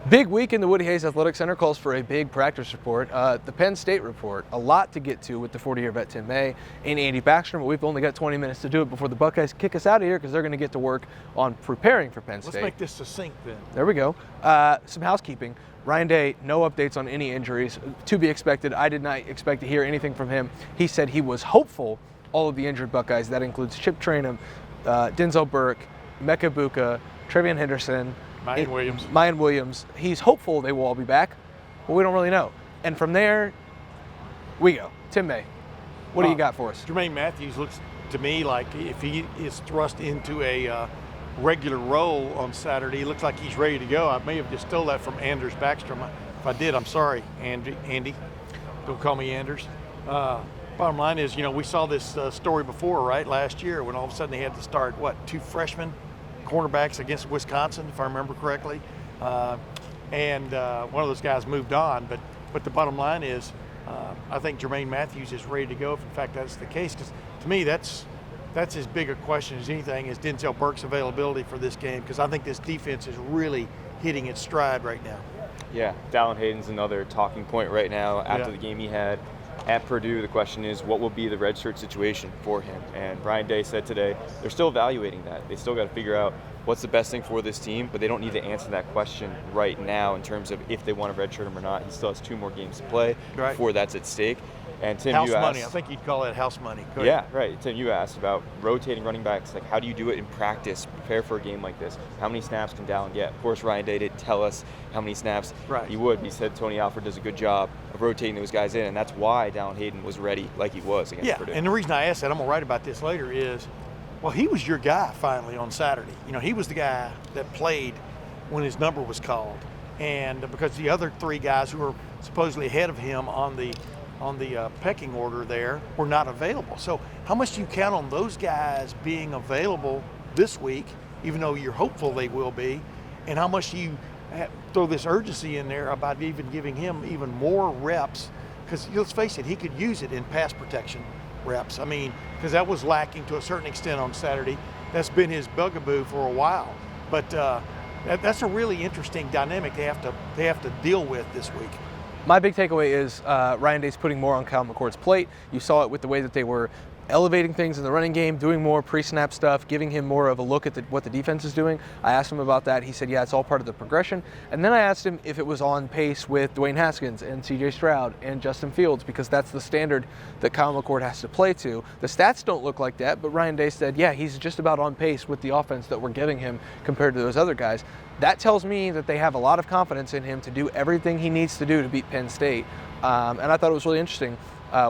Big week in the Woody Hayes Athletic Center calls for a big practice report. The Penn State report, a lot to get to with the 40-year vet Tim May and Andy Backstrom, but we've only got 20 minutes to do it before the Buckeyes kick us out of here because they're going to get to work on preparing for Penn State. Let's make this succinct then. There we go. Some housekeeping. Ryan Day, no updates on any injuries to be expected. I did not expect to hear anything from him. He said he was hopeful all of the injured Buckeyes, that includes Chip Trainum, Denzel Burke, Mecca Buka, Trevion Henderson, Mayan Williams. He's hopeful they will all be back, but we don't really know. And from there, we go. Tim May, what do you got for us? Jermaine Matthews looks to me like if he is thrust into a regular role on Saturday, he looks like he's ready to go. I may have just stole that from Anders Backstrom. If I did, I'm sorry, Andy. Don't call me Anders. Bottom line is, we saw this story before, right, last year when all of a sudden they had to start, 2 freshmen cornerbacks against Wisconsin, if I remember correctly. And one of those guys moved on. But the bottom line is, I think Jermaine Matthews is ready to go if, in fact, that's the case. Because to me, that's as big a question as anything is Denzel Burke's availability for this game. Because I think this defense is really hitting its stride right now. Yeah, Dallin Hayden's another talking point right now after the game he had at Purdue. The question is, what will be the redshirt situation for him? And Ryan Day said today they're still evaluating that. They still got to figure out what's the best thing for this team, but they don't need to answer that question right now in terms of if they want to redshirt him or not. He still has 2 more games to play before that's at stake. And Tim, house you asked, money. I think you'd call it house money. Yeah, right. Tim, you asked about rotating running backs. Like, how do you do it in practice? Prepare for a game like this. How many snaps can Dallin get? Of course, Ryan Day didn't tell us how many snaps he would. He said Tony Alford does a good job of rotating those guys in, and that's why Dallin Hayden was ready like he was against Purdue. And the reason I asked that, I'm going to write about this later, is, he was your guy finally on Saturday. He was the guy that played when his number was called. And because the other 3 guys who were supposedly ahead of him on the pecking order there were not available. So how much do you count on those guys being available this week, even though you're hopeful they will be? And how much do you throw this urgency in there about even giving him even more reps? Because let's face it, he could use it in pass protection reps. I mean, because that was lacking to a certain extent on Saturday. That's been his bugaboo for a while. But that's a really interesting dynamic they have to deal with this week. My big takeaway is Ryan Day's putting more on Kyle McCord's plate. You saw it with the way that they were elevating things in the running game, doing more pre-snap stuff, giving him more of a look at what the defense is doing. I asked him about that. He said, yeah, it's all part of the progression. And then I asked him if it was on pace with Dwayne Haskins and C.J. Stroud and Justin Fields, because that's the standard that Kyle McCord has to play to. The stats don't look like that, but Ryan Day said, yeah, he's just about on pace with the offense that we're giving him compared to those other guys. That tells me that they have a lot of confidence in him to do everything he needs to do to beat Penn State. And I thought it was really interesting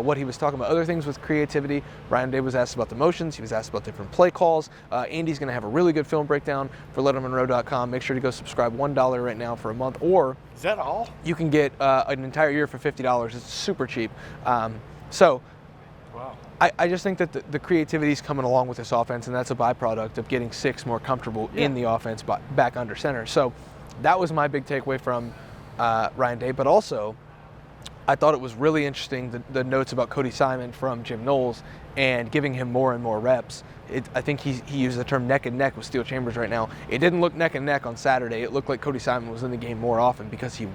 what he was talking about. Other things with creativity. Ryan Day was asked about the motions. He was asked about different play calls. Andy's going to have a really good film breakdown for LettermenRow.com. Make sure to go subscribe. $1 right now for a month. Or is that all? You can get an entire year for $50. It's super cheap. Wow. I just think that the creativity is coming along with this offense, and that's a byproduct of getting 6 more comfortable in the offense back under center. So that was my big takeaway from Ryan Day. But also, I thought it was really interesting, the notes about Cody Simon from Jim Knowles and giving him more and more reps. I think he used the term neck and neck with Steel Chambers right now. It didn't look neck and neck on Saturday. It looked like Cody Simon was in the game more often because he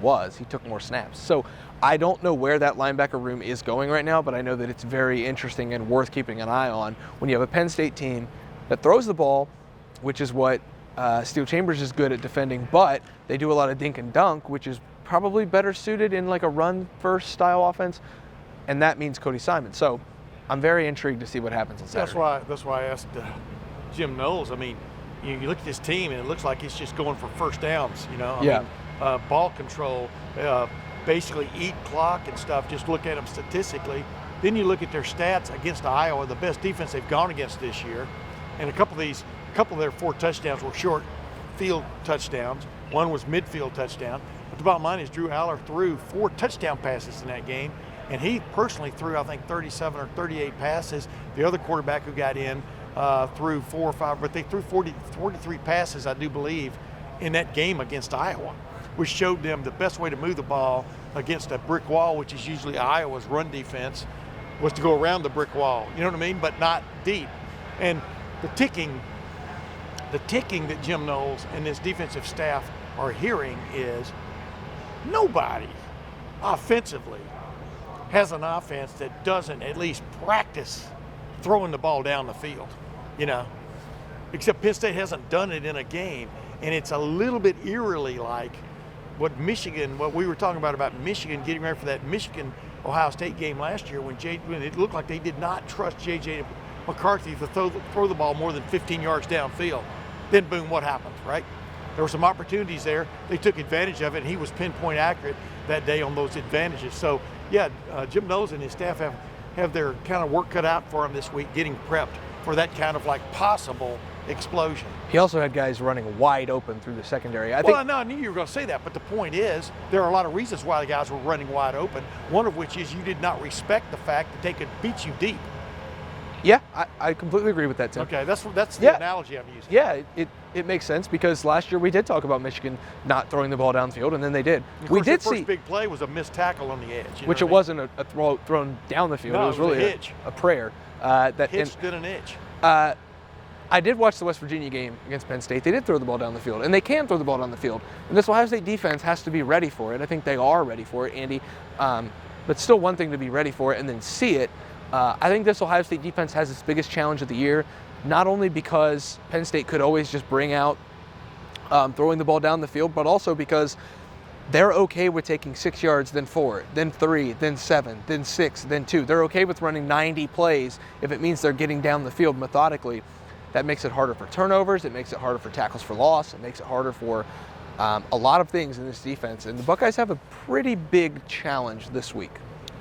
took more snaps. So I don't know where that linebacker room is going right now, but I know that it's very interesting and worth keeping an eye on when you have a Penn State team that throws the ball, which is what Steel Chambers is good at defending, but they do a lot of dink and dunk, which is probably better suited in like a run-first style offense, and that means Cody Simon. So I'm very intrigued to see what happens on Saturday. That's why I asked Jim Knowles. I mean, you look at this team, and it looks like it's just going for first downs, I mean, ball control, basically eat clock and stuff. Just look at them statistically. Then you look at their stats against Iowa, the best defense they've gone against this year, and a couple of their 4 touchdowns were short field touchdowns. One was midfield touchdown. But the bottom line is Drew Aller threw 4 touchdown passes in that game, and he personally threw, I think, 37 or 38 passes. The other quarterback who got in threw 4 or 5, but they threw 43 passes, I do believe, in that game against Iowa, which showed them the best way to move the ball against a brick wall, which is usually Iowa's run defense, was to go around the brick wall, you know what I mean, but not deep. And the ticking that Jim Knowles and his defensive staff are hearing is nobody offensively has an offense that doesn't at least practice throwing the ball down the field, except Penn State hasn't done it in a game. And it's a little bit eerily like what we were talking about Michigan getting ready for that Michigan-Ohio State game last year when it looked like they did not trust J.J. McCarthy to throw the ball more than 15 yards downfield. Then boom, what happens, right? There were some opportunities there. They took advantage of it, and he was pinpoint accurate that day on those advantages. So, yeah, Jim Knowles and his staff have their kind of work cut out for him this week, getting prepped for that kind of like possible explosion. He also had guys running wide open through the secondary. I knew you were going to say that, but the point is there are a lot of reasons why the guys were running wide open, one of which is you did not respect the fact that they could beat you deep. Yeah, I completely agree with that, Tim. Okay, that's the analogy I'm using. Yeah, it makes sense because last year we did talk about Michigan not throwing the ball downfield, and then they did. We did see the first big play was a missed tackle on the edge. Which it wasn't a throw thrown down the field. No, it was really a prayer. Hitch did an itch. I did watch the West Virginia game against Penn State. They did throw the ball down the field, and they can throw the ball down the field. And this Ohio State defense has to be ready for it. I think they are ready for it, Andy. But still one thing to be ready for it and then see it. I think this Ohio State defense has its biggest challenge of the year, not only because Penn State could always just bring out throwing the ball down the field, but also because they're okay with taking 6 yards, then 4, then 3, then 7, then 6, then 2. They're okay with running 90 plays if it means they're getting down the field methodically. That makes it harder for turnovers. It makes it harder for tackles for loss. It makes it harder for a lot of things in this defense. And the Buckeyes have a pretty big challenge this week.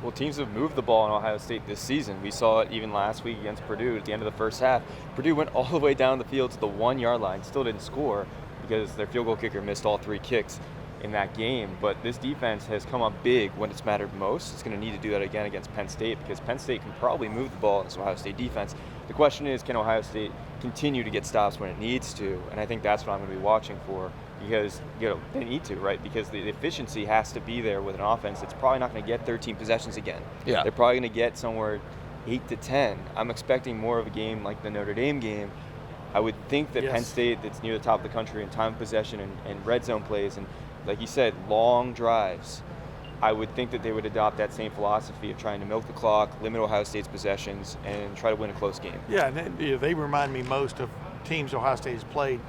Well, teams have moved the ball in Ohio State this season. We saw it even last week against Purdue at the end of the first half. Purdue went all the way down the field to the 1 yard line, still didn't score because their field goal kicker missed all 3 kicks in that game. But this defense has come up big when it's mattered most. It's going to need to do that again against Penn State because Penn State can probably move the ball in this Ohio State defense. The question is, can Ohio State continue to get stops when it needs to? And I think that's what I'm going to be watching for. Because they need to, right? Because the efficiency has to be there with an offense that's probably not going to get 13 possessions again. Yeah. They're probably going to get somewhere 8 to 10. I'm expecting more of a game like the Notre Dame game. I would think that Penn State, that's near the top of the country in time of possession and red zone plays, and like you said, long drives, I would think that they would adopt that same philosophy of trying to milk the clock, limit Ohio State's possessions, and try to win a close game. Yeah, and they remind me most of teams Ohio State has played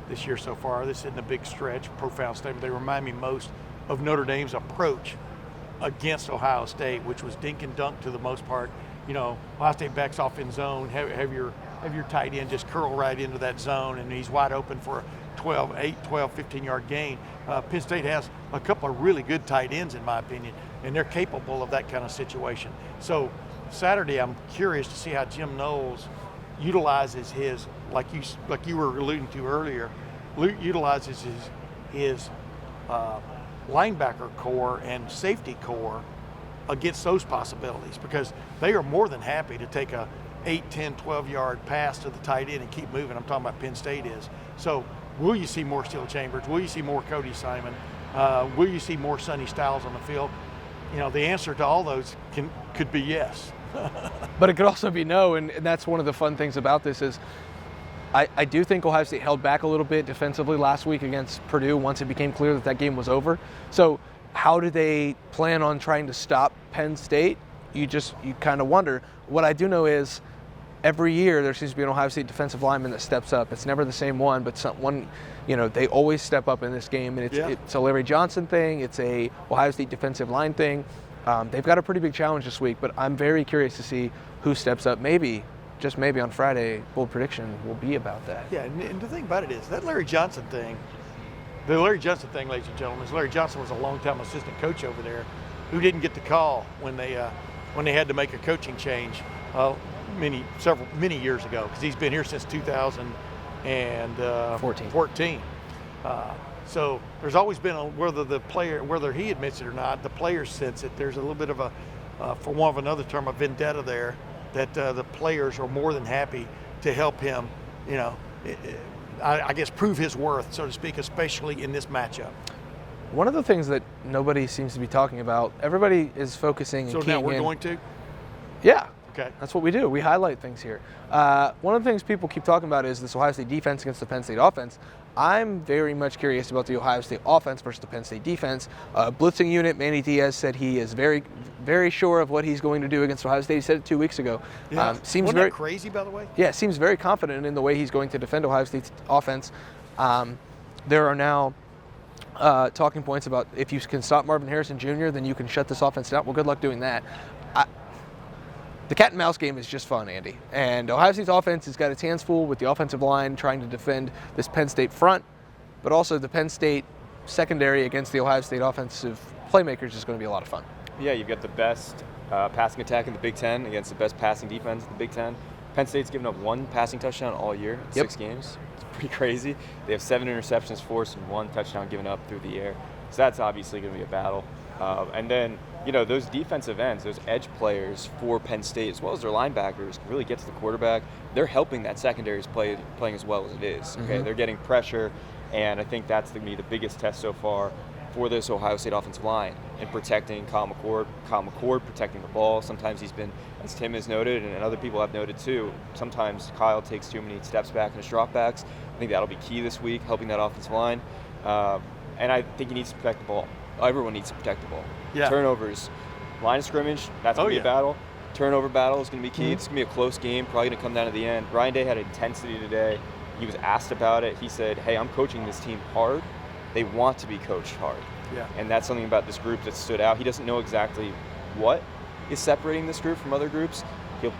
this year so far. This isn't a big stretch, profound statement. They remind me most of Notre Dame's approach against Ohio State, which was dink and dunk to the most part. Ohio State backs off in zone, have your tight end just curl right into that zone, and he's wide open for a 15-yard gain. Penn State has a couple of really good tight ends, in my opinion, and they're capable of that kind of situation. So Saturday, I'm curious to see how Jim Knowles utilizes his, like you were alluding to earlier, utilizes his linebacker core and safety core against those possibilities, because they are more than happy to take a 8, 10, 12-yard pass to the tight end and keep moving. I'm talking about Penn State is. So will you see more Steel Chambers? Will you see more Cody Simon? Will you see more Sonny Styles on the field? The answer to all those could be yes. But it could also be no, and that's one of the fun things about this is I do think Ohio State held back a little bit defensively last week against Purdue once it became clear that game was over. So how do they plan on trying to stop Penn State? You kind of wonder. What I do know is every year there seems to be an Ohio State defensive lineman that steps up. It's never the same one, but they always step up in this game, and it's a Larry Johnson thing. It's a Ohio State defensive line thing. They've got a pretty big challenge this week, but I'm very curious to see who steps up. Maybe, just maybe on Friday, bold prediction will be about that. Yeah, and the thing about it is that Larry Johnson thing, ladies and gentlemen, is Larry Johnson was a long-time assistant coach over there who didn't get the call when they had to make a coaching change many years ago, because he's been here since 2014. So there's always been whether he admits it or not, the players sense it. There's a little bit of for want of another term, a vendetta there that the players are more than happy to help him, I guess prove his worth, so to speak, especially in this matchup. One of the things that nobody seems to be talking about, everybody is focusing. So now we're going to? Yeah, Okay. That's what we do. We highlight things here. One of the things people keep talking about is this Ohio State defense against the Penn State offense. I'm very much curious about the Ohio State offense versus the Penn State defense. Blitzing unit, Manny Diaz said he is very, very sure of what he's going to do against Ohio State. He said it 2 weeks ago. Yeah. Seems Wasn't very that crazy, by the way? Yeah, seems very confident in the way he's going to defend Ohio State's offense. There are now talking points about if you can stop Marvin Harrison Jr., then you can shut this offense down. Well, good luck doing that. The cat and mouse game is just fun, Andy. And Ohio State's offense has got its hands full with the offensive line trying to defend this Penn State front, but also the Penn State secondary against the Ohio State offensive playmakers is going to be a lot of fun. Yeah, you've got the best passing attack in the Big Ten against the best passing defense in the Big Ten. Penn State's given up 1 passing touchdown all year in 6 games. It's pretty crazy. They have 7 interceptions forced and 1 touchdown given up through the air. So that's obviously going to be a battle. And then, those defensive ends, those edge players for Penn State, as well as their linebackers, can really get to the quarterback. They're helping that secondary playing as well as it is. Okay, They're getting pressure, and I think that's going to be the biggest test so far for this Ohio State offensive line and protecting Kyle McCord, protecting the ball. Sometimes he's been, as Tim has noted, and other people have noted too, sometimes Kyle takes too many steps back in his dropbacks. I think that'll be key this week, helping that offensive line. And I think he needs to protect the ball. Everyone needs to protect the ball. Yeah. Turnovers, line of scrimmage, that's going to be a battle. Turnover battle is going to be key. It's going to be a close game, probably going to come down to the end. Ryan Day had intensity today. He was asked about it. He said, hey, I'm coaching this team hard. They want to be coached hard. Yeah. And that's something about this group that stood out. He doesn't know exactly what is separating this group from other groups.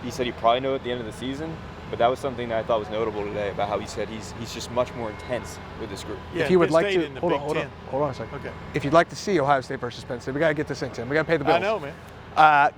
He said he'd probably know at the end of the season, but that was something that I thought was notable today about how he said he's just much more intense with this group. Yeah, if you would like to, hold on a second. Okay. If you'd like to see Ohio State versus Penn State, we got to get this thing, Tim. We got to pay the bills. I know, man.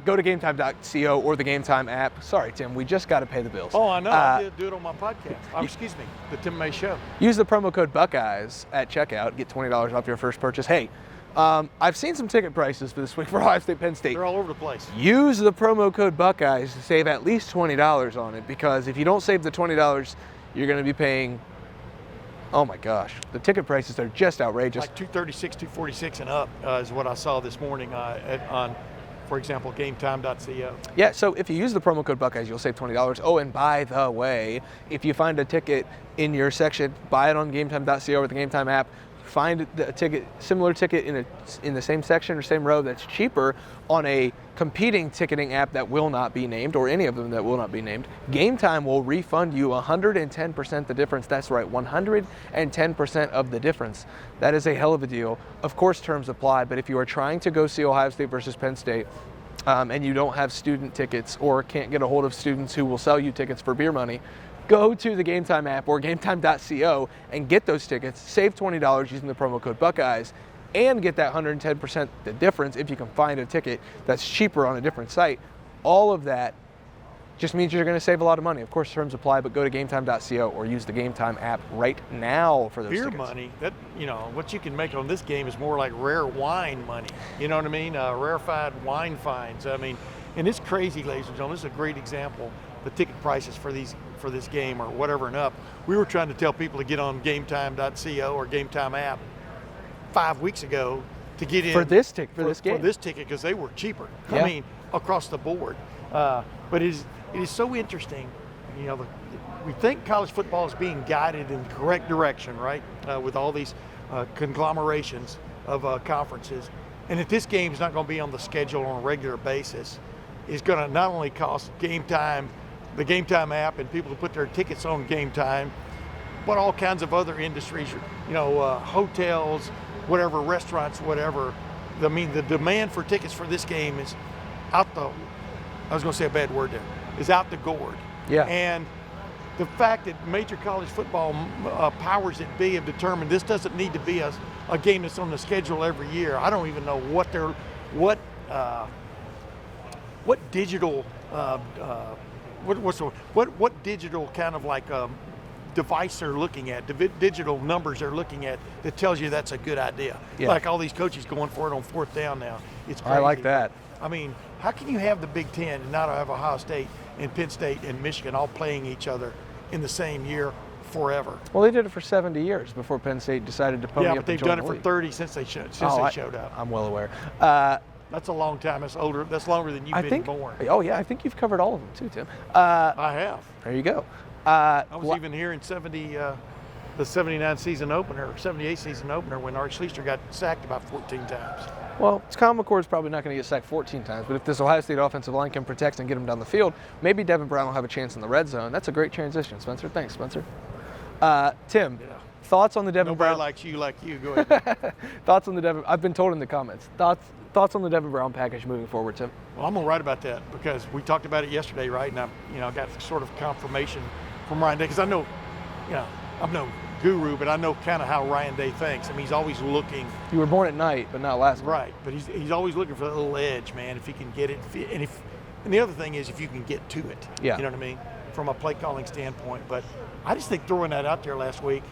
Go to gametime.co or the GameTime app. Sorry, Tim, we just got to pay the bills. Oh, I know. I did do it on my podcast. Excuse me, the Tim May Show. Use the promo code Buckeyes at checkout. Get $20 off your first purchase. Hey, I've seen some ticket prices for this week for Ohio State Penn State. They're all over the place. Use the promo code Buckeyes to save at least $20 on it, because if you don't save the $20, you're going to be paying, oh my gosh, the ticket prices are just outrageous. Like $236, $246 and up is what I saw this morning on, for example, gametime.co. Yeah, so if you use the promo code Buckeyes, you'll save $20. Oh, and by the way, if you find a ticket in your section, buy it on gametime.co or the GameTime app. Find a similar ticket in the same section or same row that's cheaper on a competing ticketing app that will not be named, or any of them that will not be named. GameTime will refund you 110% the difference. That's right, 110% of the difference. That is a hell of a deal. Of course, terms apply, but if you are trying to go see Ohio State versus Penn State, and you don't have student tickets or can't get a hold of students who will sell you tickets for beer money, go to the GameTime app or gametime.co and get those tickets. Save $20 using the promo code Buckeyes and get that 110% the difference if you can find a ticket that's cheaper on a different site. All of that just means you're going to save a lot of money. Of course, terms apply, but go to gametime.co or use the GameTime app right now for those beer tickets. Money, that, what you can make on this game is more like rare wine money. You know what I mean? Rarefied wine fines. I mean, and it's crazy, ladies and gentlemen. This is a great example. The ticket prices for this game or whatever and up. We were trying to tell people to get on gametime.co or GameTime app 5 weeks ago to get in for this ticket because they were cheaper. Yeah. I mean, across the board. But it is so interesting. We think college football is being guided in the correct direction, right? With all these conglomerations of conferences, and if this game is not going to be on the schedule on a regular basis, it's going to not only cost the GameTime app and people to put their tickets on GameTime, but all kinds of other industries, hotels, whatever, restaurants, whatever. I mean, the demand for tickets for this game is out the gourd. Yeah. And the fact that major college football powers that be have determined this doesn't need to be a game that's on the schedule every year. I don't even know what digital what digital kind of like device they're looking at, digital numbers they're looking at that tells you that's a good idea. Yeah. Like all these coaches going for it on 4th down now. It's crazy. I like that. I mean, how can you have the Big Ten and not have Ohio State and Penn State and Michigan all playing each other in the same year forever? Well, they did it for 70 years before Penn State decided to pony up. Yeah, but they've done it for 30 since they showed up. I'm well aware. That's a long time. That's older. That's longer than you've been born. Oh yeah, I think you've covered all of them too, Tim. I have. There you go. I was even here in the 79 season opener, 78 season opener, when Art Schlichter got sacked about 14 times. Well, Kyle McCord's probably not going to get sacked 14 times, but if this Ohio State offensive line can protect and get him down the field, maybe Devin Brown will have a chance in the red zone. That's a great transition, Spencer. Thanks, Spencer. Tim, thoughts on the Devin Brown? Nobody like you. Go ahead. Thoughts on the Devin? I've been told in the comments. Thoughts on the Devin Brown package moving forward, Tim? Well, I'm gonna write about that because we talked about it yesterday, right? And I got sort of confirmation from Ryan Day because I know, I'm no guru, but I know kind of how Ryan Day thinks. I mean, he's always looking. You were born at night, but not last night. Right, but he's always looking for that little edge, man. If he can get it, and the other thing is if you can get to it. Yeah. You know what I mean? From a play calling standpoint, but I just think throwing that out there last week.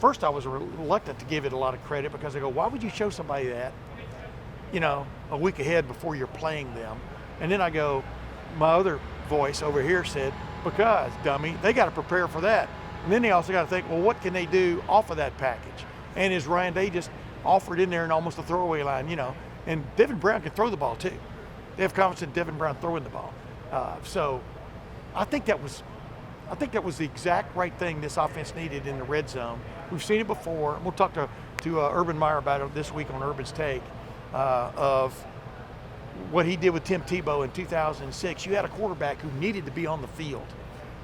First, I was reluctant to give it a lot of credit because I go, why would you show somebody that, a week ahead before you're playing them? And then I go, my other voice over here said, because, dummy, they got to prepare for that. And then they also got to think, well, what can they do off of that package? And is Ryan Day just offered in there in almost a throwaway line, And Devin Brown can throw the ball too. They have confidence in Devin Brown throwing the ball. So I think that was the exact right thing this offense needed in the red zone. We've seen it before. We'll talk to Urban Meyer about it this week on Urban's Take of what he did with Tim Tebow in 2006. You had a quarterback who needed to be on the field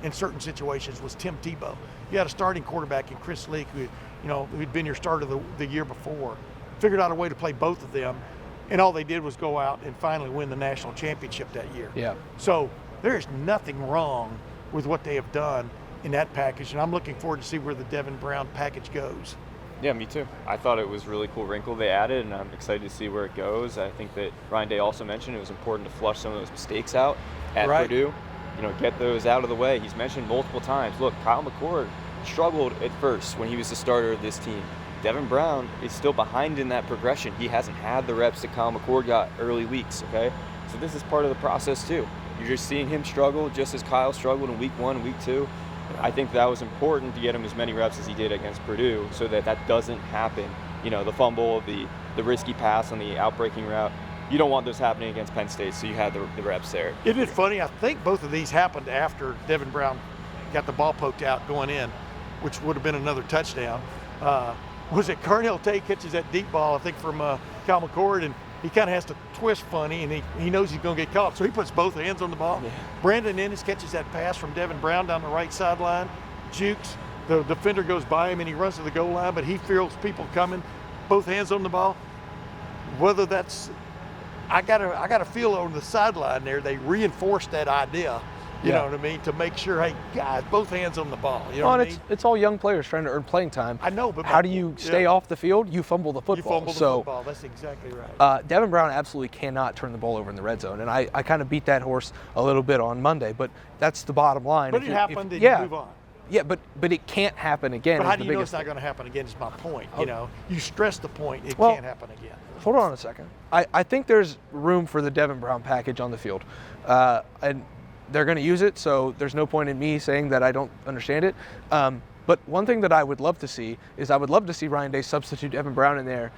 in certain situations was Tim Tebow. You had a starting quarterback in Chris Leak who'd been your starter the year before. Figured out a way to play both of them, and all they did was go out and finally win the national championship that year. Yeah. So there's nothing wrong with what they have done in that package, and I'm looking forward to see where the Devin Brown package goes. Yeah, me too. I thought it was a really cool wrinkle they added, and I'm excited to see where it goes. I think that Ryan Day also mentioned it was important to flush some of those mistakes out at Purdue. Get those out of the way. He's mentioned multiple times, look, Kyle McCord struggled at first when he was the starter of this team. Devin Brown is still behind in that progression. He hasn't had the reps that Kyle McCord got early weeks, okay? So this is part of the process too. You're just seeing him struggle just as Kyle struggled in week 1, week 2. I think that was important to get him as many reps as he did against Purdue so that doesn't happen. The fumble, the risky pass on the outbreaking route. You don't want those happening against Penn State, so you had the reps there. Isn't it funny? I think both of these happened after Devin Brown got the ball poked out going in, which would have been another touchdown. Was it Carnell Tate catches that deep ball, I think, from Kyle McCord, and he kind of has to twist funny, and he knows he's going to get caught, so he puts both hands on the ball. Yeah. Brandon Ennis catches that pass from Devin Brown down the right sideline, jukes, the defender goes by him, and he runs to the goal line, but he feels people coming, both hands on the ball. Whether that's I got a feel on the sideline there, they reinforced that idea, you know what I mean, to make sure, hey, guys, both hands on the ball. You know what I mean? It's all young players trying to earn playing time. I know, but how do you stay off the field? You fumble the football. You fumble the football, that's exactly right. Devin Brown absolutely cannot turn the ball over in the red zone, and I kind of beat that horse a little bit on Monday, but that's the bottom line. But it happened, and you move on. Yeah, but it can't happen again. But how do you know it's not going to happen again is my point. You stress the point, it can't happen again. Hold on a second. I think there's room for the Devin Brown package on the field. And they're going to use it, so there's no point in me saying that I don't understand it. But one thing that I would love to see is I would love to see Ryan Day substitute Devin Brown in there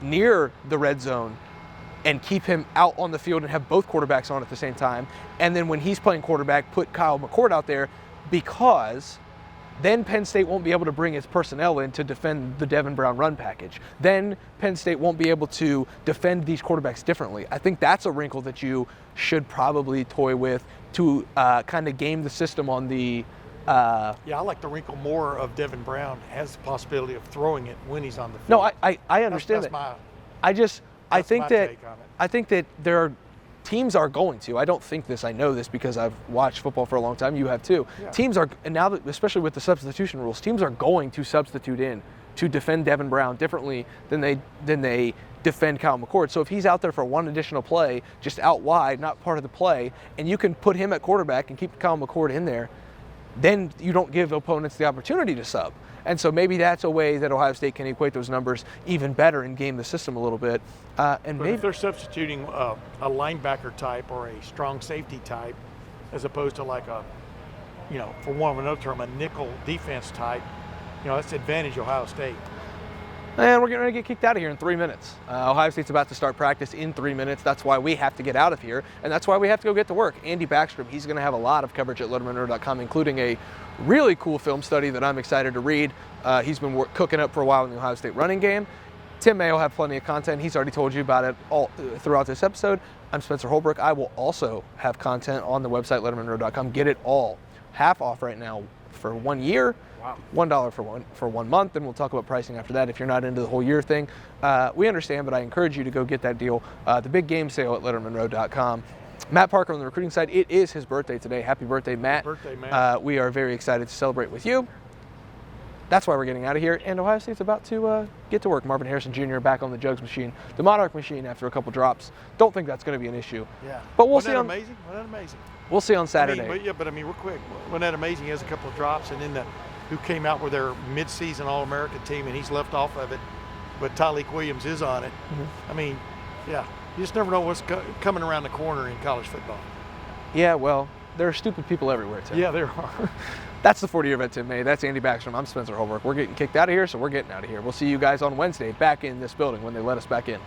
near the red zone and keep him out on the field and have both quarterbacks on at the same time. And then when he's playing quarterback, put Kyle McCord out there, because then Penn State won't be able to bring its personnel in to defend the Devin Brown run package. Then Penn State won't be able to defend these quarterbacks differently. I think that's a wrinkle that you should probably toy with to kind of game the system on the I like the wrinkle more of Devin Brown has the possibility of throwing it when he's on the field. No, I understand that. I think that there are teams are going to. I don't think this. I know this because I've watched football for a long time. You have too. Yeah. Teams are, and now that, especially with the substitution rules, teams are going to substitute in to defend Devin Brown differently than they defend Kyle McCord. So if he's out there for one additional play, just out wide, not part of the play, and you can put him at quarterback and keep Kyle McCord in there, then you don't give opponents the opportunity to sub. And so maybe that's a way that Ohio State can equate those numbers even better and game the system a little bit. But if they're substituting a linebacker type or a strong safety type, as opposed to like a, for one of another term, a nickel defense type, that's the advantage Ohio State. And we're getting ready to get kicked out of here in 3 minutes. Ohio State's about to start practice in 3 minutes. That's why we have to get out of here, and that's why we have to go get to work. Andy Backstrom, he's going to have a lot of coverage at lettermenrow.com, including a really cool film study that I'm excited to read. He's been cooking up for a while in the Ohio State running game. Tim May will have plenty of content. He's already told you about it all throughout this episode. I'm Spencer Holbrook. I will also have content on the website, lettermenrow.com. Get it all. Half off right now for 1 year. Wow. $1 for 1 month, and we'll talk about pricing after that if you're not into the whole year thing. We understand, but I encourage you to go get that deal. The big game sale at lettermenrow.com. Matt Parker on the recruiting side, it is his birthday today. Happy birthday, Matt. Happy birthday, Matt. We are very excited to celebrate with you. That's why we're getting out of here, and Ohio State's about to get to work. Marvin Harrison Jr. back on the Jugs machine, the Monarch machine after a couple drops. Don't think that's going to be an issue. Yeah. But we'll Wasn't see. that amazing? Wasn't that amazing? We'll see on Saturday. But I mean, real quick, wasn't that amazing? He has a couple of drops, and then who came out with their mid-season All-American team, and he's left off of it, but Tyleek Williams is on it. I mean, yeah, you just never know what's coming around the corner in college football. Yeah, well, there are stupid people everywhere, Tim. Yeah, there are. That's the 40-year vet Tim May. That's Andy Backstrom. I'm Spencer Holbrook. We're getting kicked out of here, so we're getting out of here. We'll see you guys on Wednesday back in this building when they let us back in.